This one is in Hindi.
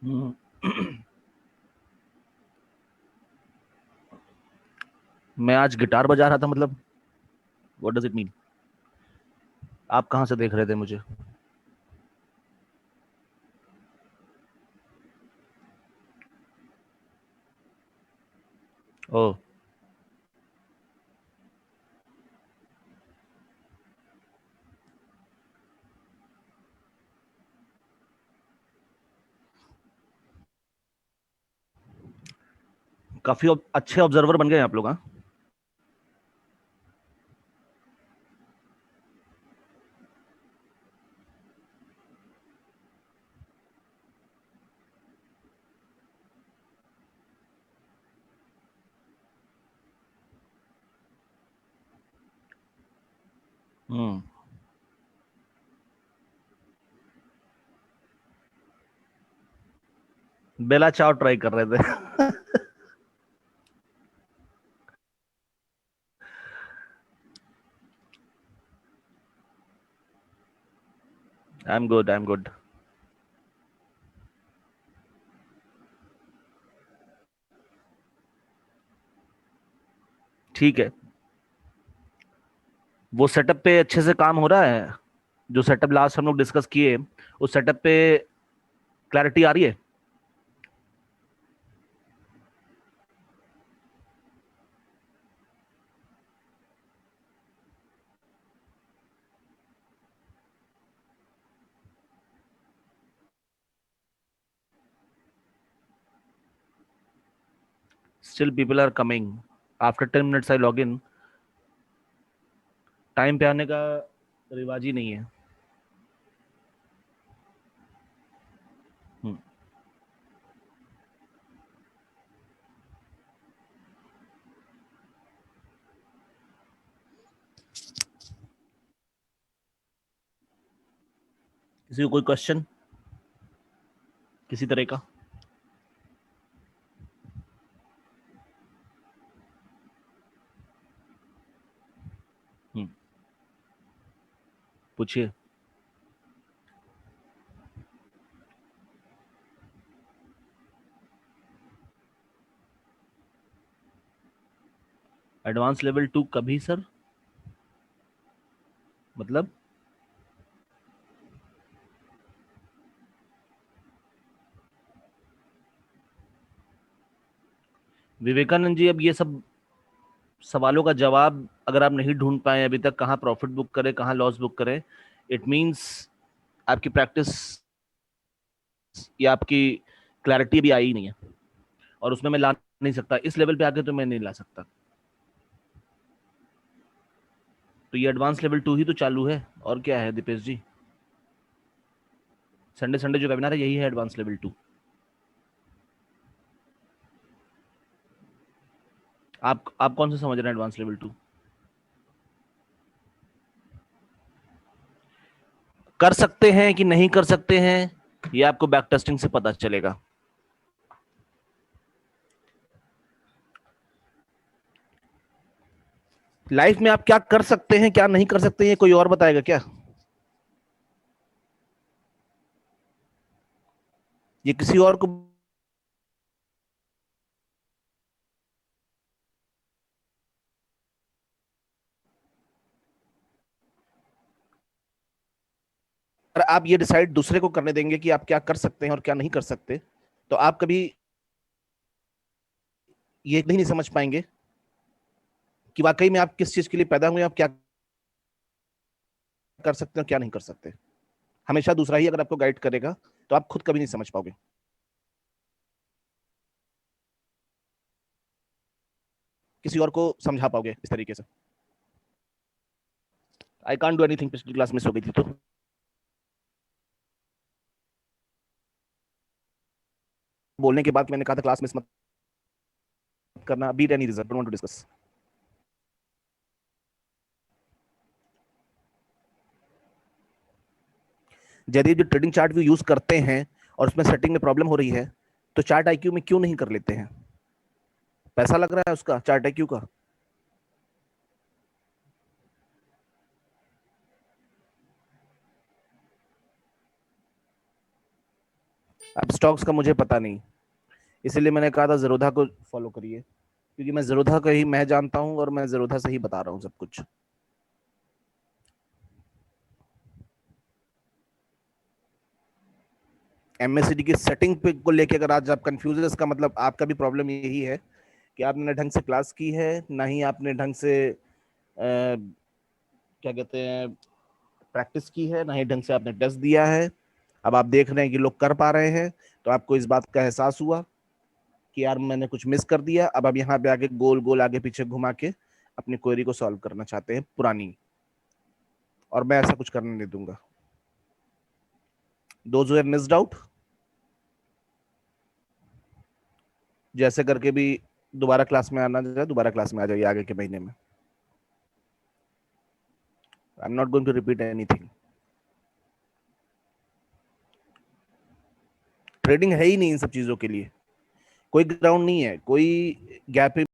हम्म। मैं आज गिटार बजा रहा था, मतलब व्हाट डज इट मीन? आप कहाँ से देख रहे थे मुझे? ओ, काफी अच्छे ऑब्जर्वर बन गए आप लोग, हाँ। हम्म। बेला चाव ट्राई कर रहे थे। I am good, I am good. ठीक है। वो सेटअप पे अच्छे से काम हो रहा है? जो सेटअप लास्ट हम लोग डिस्कस किए, उस सेटअप पे क्लैरिटी आ रही है? Still people are coming. After 10 minutes I log in. Time पे आने का रिवाज ही नहीं है। हम्म। किसी को कोई क्वेश्चन किसी तरह का? हम्म। पूछिए। एडवांस लेवल 2 कभी सर? मतलब? विवेकानंद जी, अब ये सब सवालों का जवाब अगर आप नहीं ढूंढ पाए अभी तक, कहाँ प्रॉफिट बुक करें कहाँ लॉस बुक करें, इट मीन्स आपकी प्रैक्टिस या आपकी क्लैरिटी भी आई ही नहीं है। और उसमें मैं ला नहीं सकता, इस लेवल पे आके तो मैं नहीं ला सकता। तो ये एडवांस लेवल 2 ही तो चालू है, और क्या है दीपेश जी? संडे संडे जो वेबिनार है यही है एडवांस लेवल 2। आप कौन सा समझ रहे हैं एडवांस लेवल 2? कर सकते हैं कि नहीं कर सकते हैं, ये आपको बैक टेस्टिंग से पता चलेगा। लाइफ में आप क्या कर सकते हैं क्या नहीं कर सकते, ये कोई और बताएगा क्या? ये किसी और को अगर आप ये डिसाइड दूसरे को करने देंगे कि आप क्या कर सकते हैं और क्या नहीं कर सकते, तो आप कभी ये नहीं समझ पाएंगे कि वाकई में आप किस चीज के लिए पैदा हुए, आप क्या कर सकते हैं और क्या नहीं कर सकते। हमेशा दूसरा ही अगर आपको गाइड करेगा तो आप खुद कभी नहीं समझ पाओगे, किसी और को समझा पाओगे इस तरीके से। आई कांट डू एनीथिंग, पिछली क्लास मिस हो गई थी तो। बोलने के बाद मैंने कहा था क्लास मिस मत करना, beat any result, don't want to discuss. यदि जो ट्रेडिंग चार्ट व्यू यूज करते हैं और उसमें सेटिंग में प्रॉब्लम हो रही है, तो चार्ट आईक्यू में क्यों नहीं कर लेते हैं? पैसा लग रहा है उसका, चार्ट आईक्यू का। अब स्टॉक्स का मुझे पता नहीं, इसीलिए मैंने कहा था ज़ेरोधा को फॉलो करिए, क्योंकि मैं ज़ेरोधा का ही मैं जानता हूँ और मैं ज़ेरोधा से ही बता रहा हूँ सब कुछ। एमएससीडी की सेटिंग पे को लेके अगर आज आप कंफ्यूज है, इसका मतलब आपका भी प्रॉब्लम यही है कि आपने ना ढंग से क्लास की है, ना ही आपने ढंग से क्या कहते हैं प्रैक्टिस की है, ना ही ढंग से आपने टेस्ट दिया है। अब आप देख रहे हैं कि लोग कर पा रहे हैं, तो आपको इस बात का एहसास हुआ कि यार मैंने कुछ मिस कर दिया। अब आप यहाँ पे आके गोल गोल आगे पीछे घुमा के अपनी क्वेरी को सॉल्व करना चाहते हैं पुरानी, और मैं ऐसा कुछ करने नहीं दूंगा। Those who have missed out, जैसे करके भी दोबारा क्लास में आना चाहिए, दोबारा क्लास में आ जाइए आगे के महीने में। I am not going to repeat anything. Trading है ही नहीं इन सब चीजों के लिए, कोई ग्राउंड नहीं है, कोई गैप